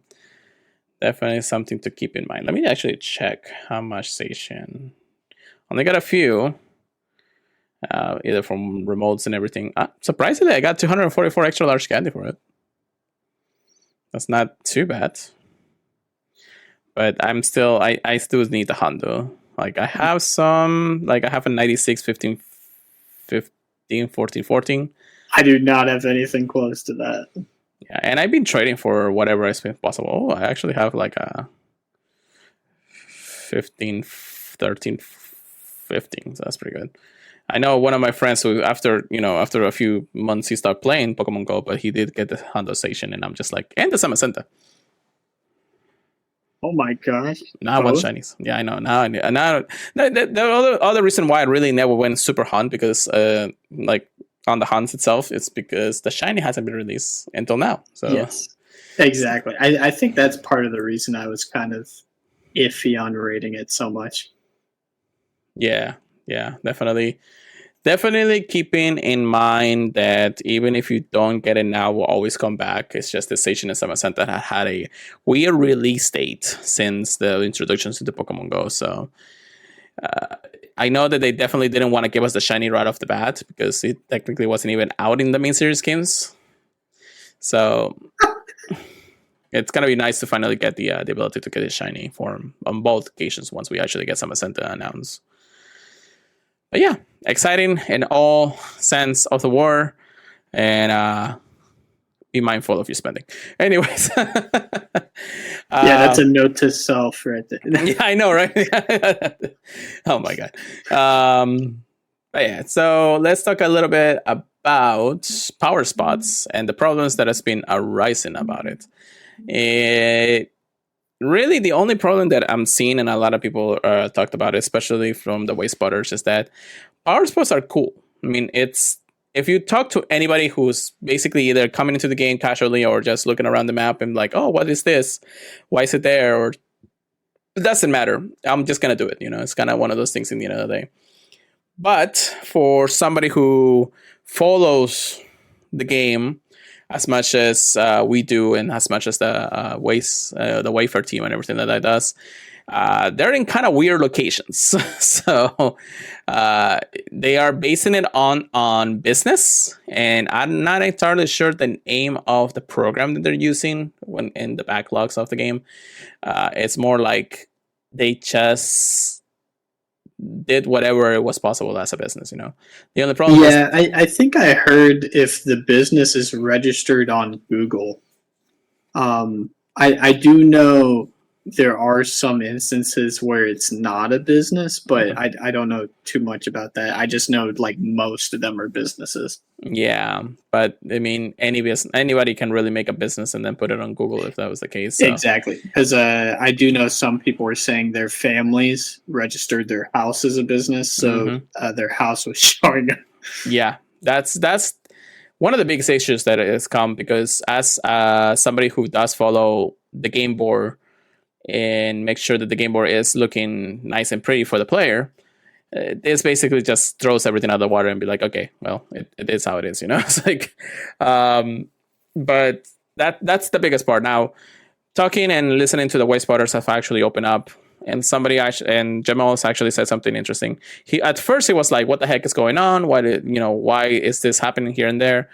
definitely something to keep in mind. Let me actually check how much Zacian. Only got a few. Either from remotes and everything. Surprisingly, I got 244 extra large candy for it. That's not too bad. But I still need the Hondo. Like I have I have a 96, 15, 14. I do not have anything close to that. Yeah, and I've been trading for whatever has been possible. Oh, I actually have like a 15, 13, 15. So that's pretty good. I know one of my friends who after a few months he started playing Pokemon Go, but he did get the Hondo Zacian, and I'm just like, and the Samacenta. Oh my gosh! Now I want shinies. Yeah, I know. Now the other reason why I really never went super hunt because like on the hunts itself, it's because the shiny hasn't been released until now. So yes, exactly. I think that's part of the reason I was kind of iffy on rating it so much. Yeah, definitely. Definitely keeping in mind that even if you don't get it now, will always come back. It's just the Station and Summer Center had a weird release date since the introductions to the Pokemon Go. So I know that they definitely didn't want to give us the shiny right off the bat because it technically wasn't even out in the main series games. So it's gonna be nice to finally get the ability to get a shiny form on both occasions once we actually get Summer Center announced. But yeah, exciting in all sense of the word, and be mindful of your spending. Anyways, that's a note to self right there. Yeah, I know, right? Oh my god. But yeah, so let's talk a little bit about power spots and the problems that has been arising about it. Really, the only problem that I'm seeing, and a lot of people talked about it, especially from the way spotters, is that power spots are cool. I mean, if you talk to anybody who's basically either coming into the game casually or just looking around the map and like, oh, what is this? Why is it there? Or it doesn't matter. I'm just gonna do it. It's kind of one of those things in the end of the day. But for somebody who follows the game as much as we do, and as much as the Wafer team and everything that does, they're in kind of weird locations. So they are basing it on business, and I'm not entirely sure the name of the program that they're using when in the backlogs of the game. It's more like they just did whatever it was possible as a business. The only problem I think I heard if the business is registered on Google. I do know there are some instances where it's not a business, but I don't know too much about that. I just know like most of them are businesses. Yeah, but I mean, anybody can really make a business and then put it on Google if that was the case. So. Exactly, because I do know some people were saying their families registered their house as a business, so their house was showing up. Yeah, that's one of the biggest issues that has come, because as somebody who does follow the game board and make sure that the game board is looking nice and pretty for the player, this basically just throws everything out of the water and be like, okay, well, it is how it is, It's like, but that's the biggest part. Now, talking and listening to the way spotters have actually opened up, and and Jamal actually said something interesting. At first he was like, what the heck is going on? Why is this happening here and there?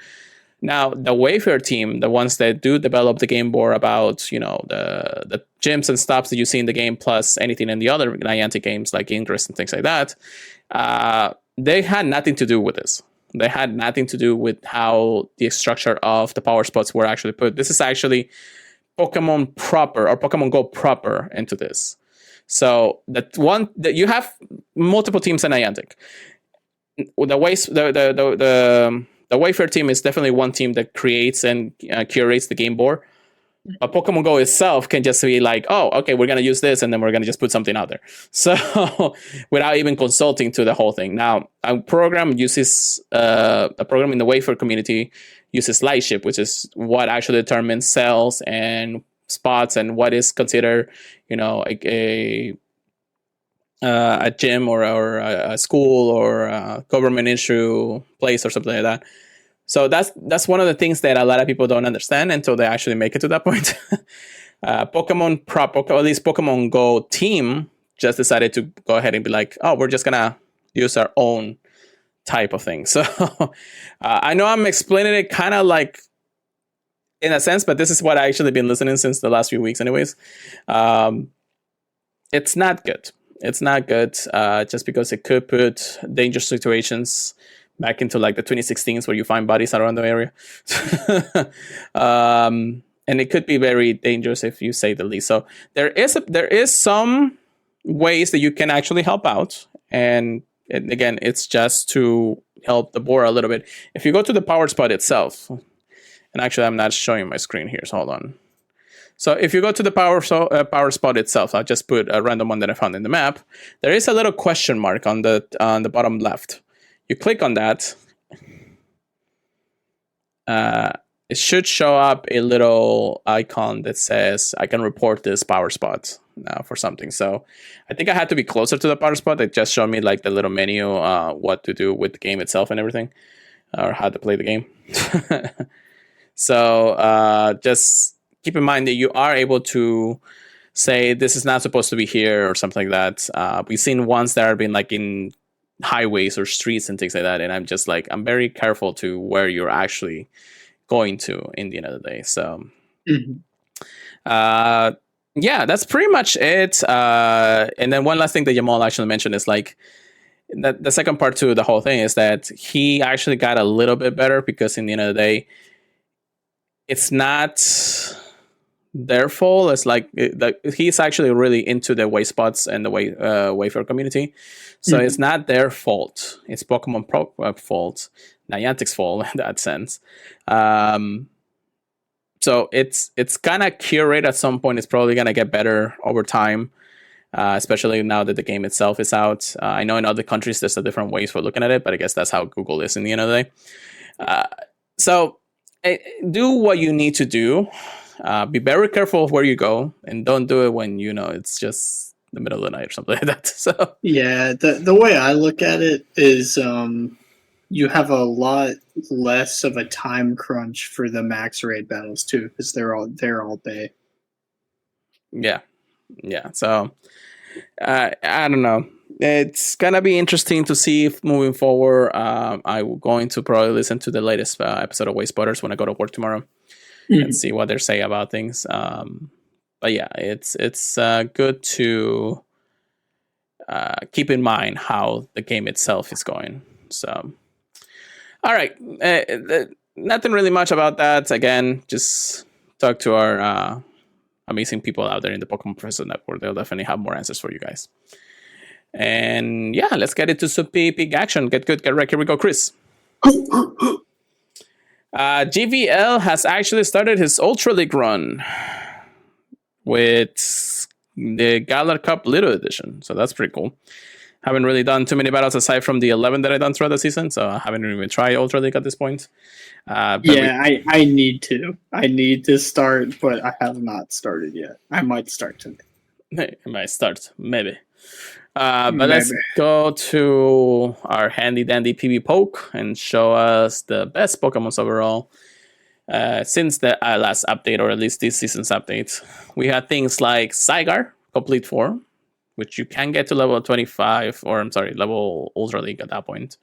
Now, the Wayfair team, the ones that do develop the game board about, the gyms and stops that you see in the game, plus anything in the other Niantic games like Ingress and things like that, they had nothing to do with this. They had nothing to do with how the structure of the power spots were actually put. This is actually Pokemon proper, or Pokemon Go proper, into this. So that you have multiple teams in Niantic. The Wayfair team is definitely one team that creates and curates the game board. A Pokemon Go itself can just be like, oh, okay, we're going to use this, and then we're going to just put something out there. So without even consulting to the whole thing. Now, a program in the Wayfair community uses Lightship, which is what actually determines sales and spots and what is considered, a gym or a school or a government issue place or something like that. So that's one of the things that a lot of people don't understand until they actually make it to that point. Pokemon at least Pokemon Go team just decided to go ahead and be like, oh, we're just gonna use our own type of thing. So I know I'm explaining it kind of like in a sense, but this is what I actually been listening since the last few weeks anyways. It's not good. It's not good just because it could put dangerous situations back into like the 2016s where you find bodies around the area. And it could be very dangerous if you say the least. So there is some ways that you can actually help out. And again, it's just to help the board a little bit. If you go to the power spot itself, and actually I'm not showing my screen here, so hold on. So if you go to the power spot itself, I'll just put a random one that I found in the map. There is a little question mark on the bottom left. You click on that. It should show up a little icon that says, I can report this power spot. for something. So I think I had to be closer to the power spot. They just showed me like the little menu, what to do with the game itself and everything, or how to play the game. So just keep in mind that you are able to say this is not supposed to be here or something like that. We've seen ones that have been like in highways or streets and things like that, and I'm just like, I'm very careful to where you're actually going to in the end of the day. So yeah, that's pretty much it. And then one last thing that Jamal actually mentioned is like that the second part to the whole thing is that he actually got a little bit better, because in the end of the day, it's not their fault. It's like he's actually really into the way spots and the Wayfair community. So it's not their fault. It's Pokemon Pro fault, Niantic's fault in that sense. So it's gonna curate at some point. It's probably gonna get better over time, especially now that the game itself is out. I know in other countries there's a different ways for looking at it, but I guess that's how Google is in the end of the day. So do what you need to do. Be very careful of where you go, and don't do it when it's just the middle of the night or something like that. So yeah, the way I look at it is you have a lot less of a time crunch for the max raid battles too, because they're all day. Yeah. So I don't know. It's gonna be interesting to see if moving forward. I'm going to probably listen to the latest episode of Way Spotters when I go to work tomorrow and see what they're saying about things. But yeah, it's good to keep in mind how the game itself is going. So, all right, nothing really much about that. Again, just talk to our amazing people out there in the Pokemon Professor Network. They'll definitely have more answers for you guys. And yeah, let's get into some big action. Get good, get right. Here we go, Chris. GVL has actually started his Ultra League run with the Galar Cup Little Edition. So that's pretty cool. Haven't really done too many battles aside from the 11 that I've done throughout the season. So I haven't even tried Ultra League at this point. I need to. I need to start, but I have not started yet. I might start today. I might start, maybe. But let's go to our handy dandy PB Poke and show us the best Pokemons overall since the last update, or at least this season's update. We had things like Zygar, Complete Form, which you can get to level 25, or I'm sorry, level Ultra League at that point.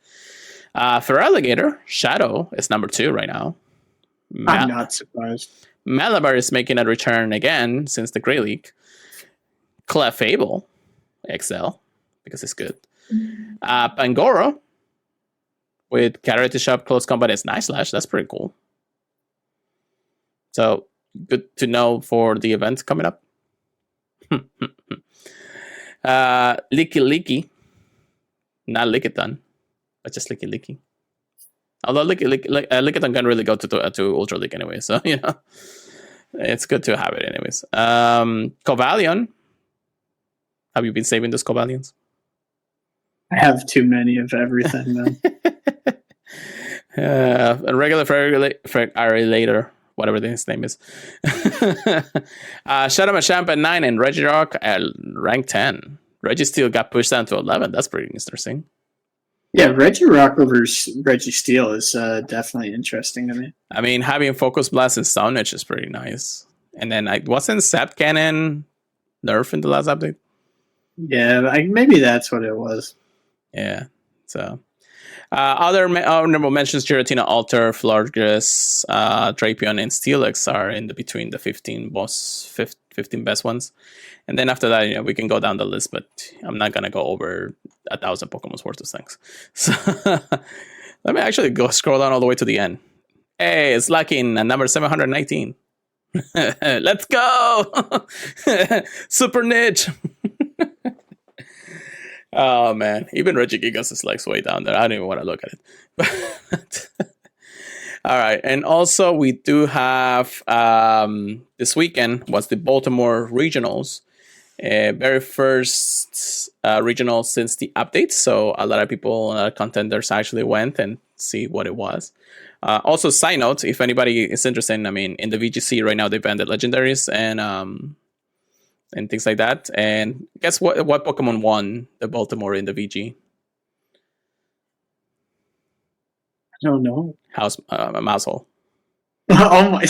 Feraligatr, Shadow is number 2 right now. I'm not surprised. Malabar is making a return again since the Grey League. Clefable, XL, because it's good. Pangoro with Karate Shop, Close Combat is Night Slash. That's pretty cool. So good to know for the event coming up. Licky, not Lickitung, but just Licky. Although Lickitung can really go to Ultra League anyway, so it's good to have it anyways. Covalion. Have you been saving those Covalions? I have too many of everything, man. A regular Feraligatr, whatever his name is. Shadow Machamp at 9 and Regirock at rank 10. Registeel got pushed down to 11. That's pretty interesting. Yeah, Regirock over Registeel is definitely interesting to me. I mean, having Focus Blast and Stone Edge is pretty nice. And then wasn't Zap Cannon nerfed in the last update? Yeah, maybe that's what it was. Yeah. So, other honorable mentions: Giratina, Alter, Florges, Drapion, and Steelix are in between the 15 best ones. And then after that, we can go down the list, but I'm not gonna go over 1,000 Pokemon's worth of things. So let me actually go scroll down all the way to the end. Hey, it's Luckin at number 719. Let's go! Super niche. Oh man, even Regigigas is like way down there. I don't even want to look at it. All right, and also we do have this weekend was the Baltimore Regionals, very first regional since the update. So a lot of people, contenders actually went and see what it was. Also, side note, if anybody is interested, I mean, in the VGC right now they banned the legendaries, and and things like that. And guess what? What Pokemon won the Baltimore in the VG? I don't know. Mousehole. Oh my!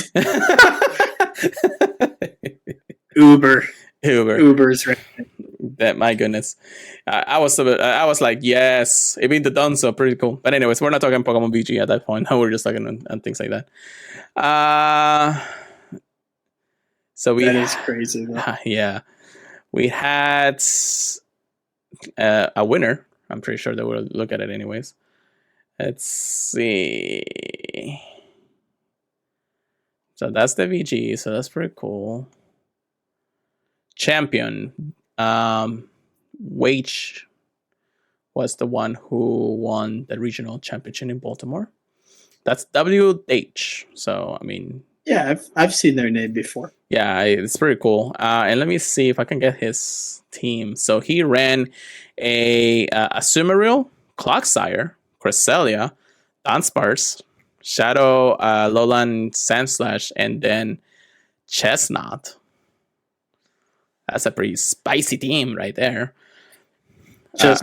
Uber's right. That, my goodness, I was like, yes, it being the done, so pretty cool. But anyways, we're not talking Pokemon VG at that point. We're just talking on things like that. So that is crazy. Though. Yeah, we had a winner. I'm pretty sure they will look at it anyways. Let's see. So that's the VG. So that's pretty cool. Champion. Wage was the one who won the regional championship in Baltimore. That's WH. So I mean, yeah, I've seen their name before. Yeah, it's pretty cool. And let me see if I can get his team. So he ran a Sumerial, Clocksire, Cresselia, Dunsparce, Shadow, Lowland Sandslash, and then Chestnut. That's a pretty spicy team right there. Just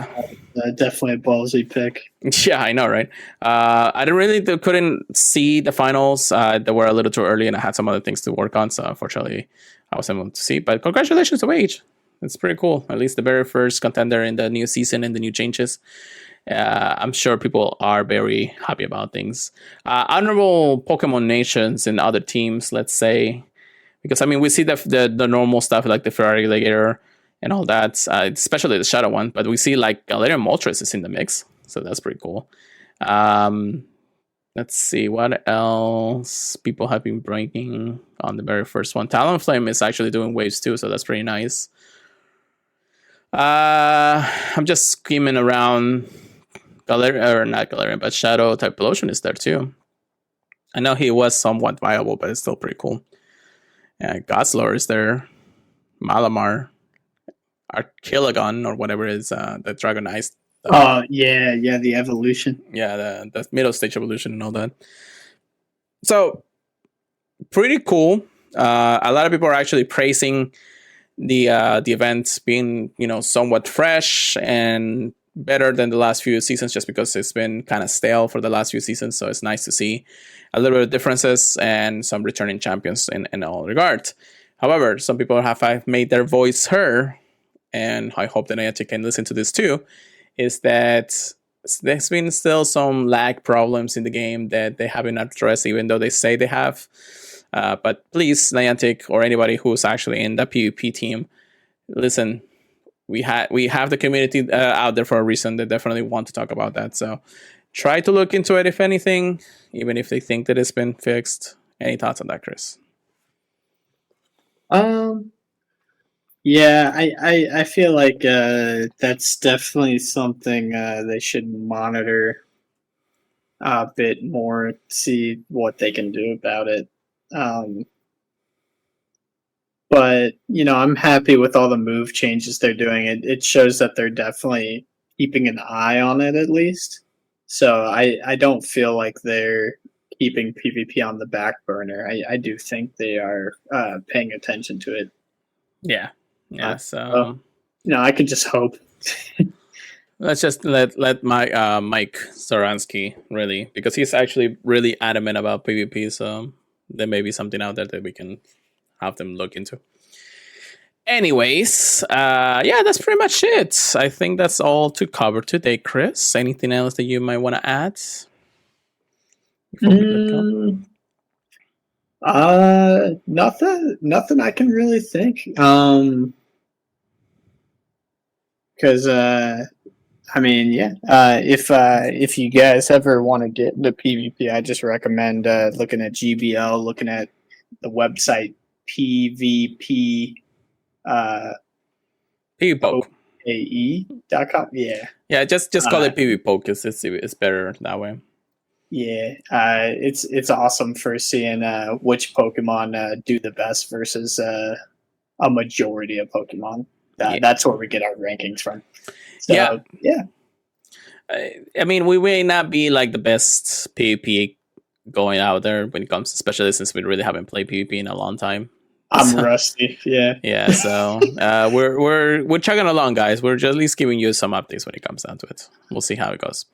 definitely a ballsy pick. Yeah, I know, right? I couldn't see the finals. They were a little too early, and I had some other things to work on. So unfortunately, I wasn't able to see. But congratulations to Wage. It's pretty cool. At least the very first contender in the new season and the new changes. I'm sure people are very happy about things. Honorable Pokemon nations and other teams, let's say, because I mean we see the normal stuff like the Ferrari Legator and all that, especially the Shadow one. But we see like Galarian Moltres is in the mix, so that's pretty cool. Let's see what else people have been breaking on the very first one. Talonflame is actually doing waves too, so that's pretty nice. I'm just skimming around. Not Galarian, but Shadow type Lotion is there too. I know he was somewhat viable, but it's still pretty cool. Goslor is there. Malamar. Archelagon or whatever is the Dragonized. Yeah, the evolution. Yeah, the middle stage evolution and all that. So, pretty cool. A lot of people are actually praising the event being, somewhat fresh and better than the last few seasons, just because it's been kind of stale for the last few seasons. So it's nice to see a little bit of differences and some returning champions in all regard. However, some people have made their voice heard, and I hope that Niantic can listen to this too, is that there's been still some lag problems in the game that they haven't addressed, even though they say they have. But please, Niantic or anybody who's actually in the PvP team, listen, we have the community out there for a reason. They definitely want to talk about that. So try to look into it, if anything, even if they think that it's been fixed. Any thoughts on that, Chris? Yeah, I feel like that's definitely something they should monitor a bit more, see what they can do about it. But I'm happy with all the move changes they're doing. It shows that they're definitely keeping an eye on it, at least. So I don't feel like they're keeping PvP on the back burner. I do think they are paying attention to it. Yeah. So I could just hope. Let's just let Mike Zoransky, really, because he's actually really adamant about PvP. So there may be something out there that we can have them look into. Anyways, that's pretty much it. I think that's all to cover today, Chris. Anything else that you might want to add? Nothing I can really think. Because if you guys ever want to get into PvP, I just recommend looking at GBL, looking at the website PvP PvPoke.com. Yeah, just call it PvPoke. It's better that way. Yeah, it's awesome for seeing which Pokemon do the best versus a majority of Pokemon. That's where we get our rankings from. So, yeah. I mean, we may not be like the best PvP going out there when it comes, especially since we really haven't played PvP in a long time. I'm rusty. Yeah. Yeah, so we're chugging along, guys. We're just at least giving you some updates when it comes down to it. We'll see how it goes.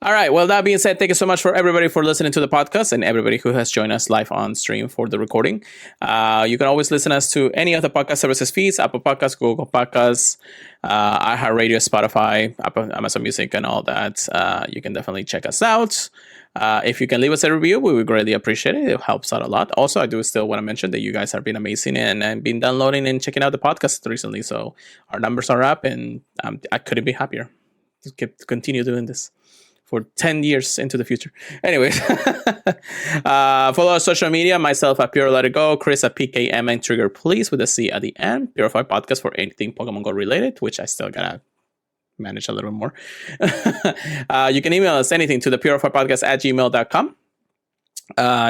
All right. Well, that being said, thank you so much for everybody for listening to the podcast and everybody who has joined us live on stream for the recording. You can always listen us to any of the podcast services feeds: Apple Podcasts, Google Podcasts, iHeartRadio, Spotify, Apple, Amazon Music, and all that. You can definitely check us out. If you can leave us a review, we would greatly appreciate it. It helps out a lot. Also, I do still want to mention that you guys have been amazing and been downloading and checking out the podcast recently. So our numbers are up, and I couldn't be happier to continue doing this for 10 years into the future. Anyways, follow our social media, myself at Pure Let It Go, Chris at PKM and Trigger Please with a C at the end. Purified Podcast for anything Pokemon Go related, which I still gotta manage a little bit more. You can email us anything to the purifiedpodcast@gmail.com.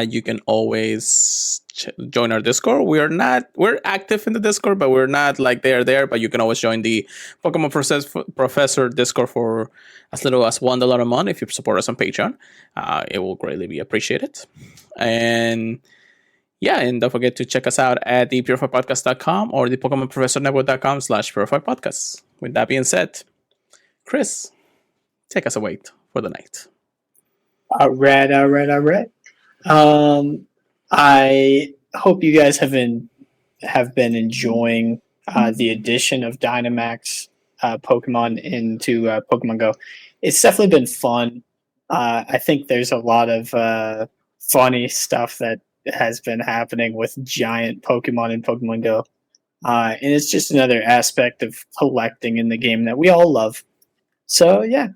You can always join our Discord. We're active in the Discord, but we're not like there. But you can always join the Pokemon Professor Discord for as little as $1 a month if you support us on Patreon. It will greatly be appreciated. And yeah, and don't forget to check us out at the purifiedpodcast.com or the PokemonProfessorNetwork.com/purifiedpodcasts. With that being said, Chris, take us away for the night. All right. I hope you guys have been enjoying the addition of Dynamax Pokemon into Pokemon Go. It's definitely been fun. I think there's a lot of funny stuff that has been happening with giant Pokemon in Pokemon Go. And it's just another aspect of collecting in the game that we all love. So yeah,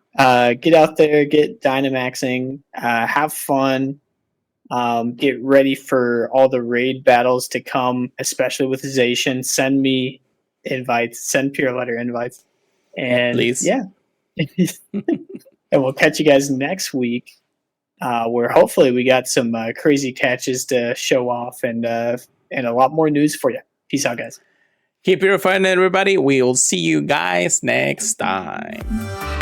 get out there, get Dynamaxing, have fun. Get ready for all the raid battles to come, especially with Zacian. Send me invites, send Pure Letter invites. And please. Yeah. And we'll catch you guys next week, where hopefully we got some crazy catches to show off and a lot more news for you. Peace out, guys. Keep purifying, everybody. We'll see you guys next time.